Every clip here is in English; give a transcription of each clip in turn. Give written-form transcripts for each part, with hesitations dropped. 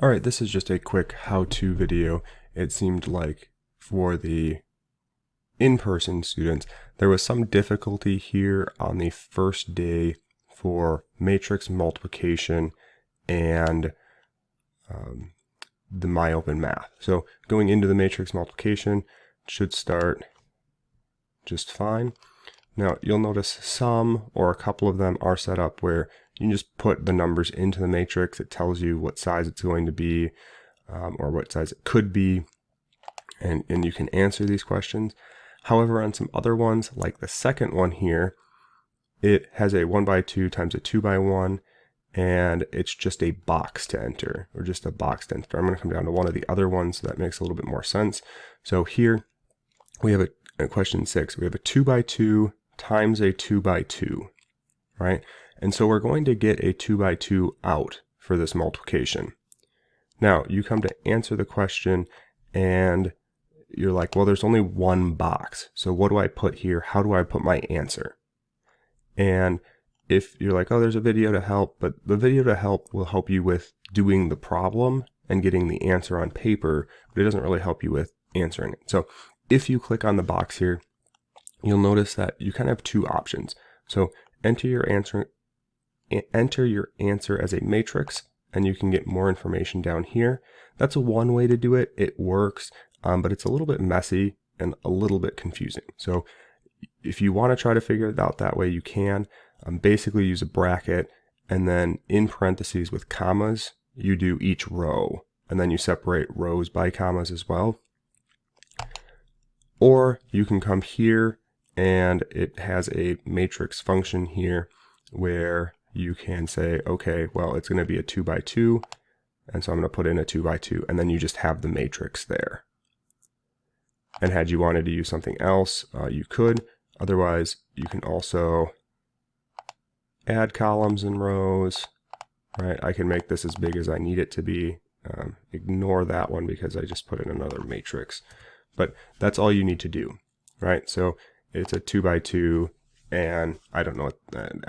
Alright, this is just a quick how-to video. It seemed like for the in-person students, there was some difficulty here on the first day for matrix multiplication and the MyOpenMath. So going into the matrix multiplication should start just fine. Now you'll notice some or a couple of them are set up where you can just put the numbers into the matrix. It tells you what size it's going to be or what size it could be, and you can answer these questions. However, on some other ones, like the second one here, it has a 1 by 2 times a 2 by 1, and it's just a box to enter, or just a box to enter. I'm going to come down to one of the other ones so that makes a little bit more sense. So here we have a question 6. We have a 2 by 2 times a 2 by 2, right? And so we're going to get a 2 by 2 out for this multiplication. Now you come to answer the question and you're like, well, there's only one box. So what do I put here? How do I put my answer? And if you're like, oh, there's a video to help, but the video to help will help you with doing the problem and getting the answer on paper, but it doesn't really help you with answering it. So if you click on the box here, you'll notice that you kind of have two options. So enter your answer as a matrix, and you can get more information down here. That's one way to do it. It works, but it's a little bit messy and a little bit confusing. So if you want to try to figure it out that way, you can. Basically use a bracket, and then in parentheses with commas, you do each row, and then you separate rows by commas as well. Or you can come here, and it has a matrix function here where you can say, okay, well, it's going to be a 2 by 2, and so I'm going to put in a 2 by 2, and then you just have the matrix there. And had you wanted to use something else, you could. Otherwise, you can also add columns and rows, right? I can make this as big as I need it to be. Ignore that one because I just put in another matrix. But that's all you need to do, right? So it's a 2 by 2, and I don't know,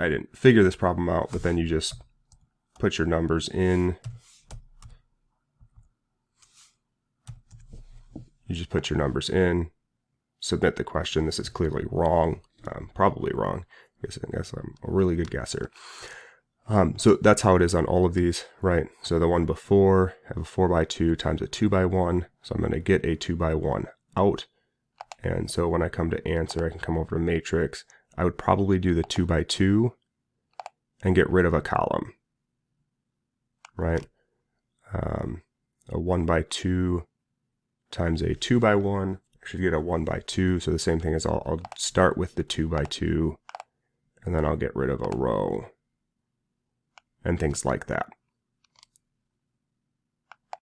I didn't figure this problem out, but then you just put your numbers in. You just put your numbers in, submit the question. This is clearly wrong, probably wrong. I guess I'm a really good guesser. So that's how it is on all of these, right? So the one before, I have a 4 by 2 times a 2 by 1. So I'm going to get a 2 by 1 out. And so when I come to answer, I can come over to matrix. I would probably do the 2 by 2 and get rid of a column, right? A 1 by 2 times a 2 by 1. I should get a 1 by 2. So the same thing as I'll start with the 2 by 2, and then I'll get rid of a row and things like that.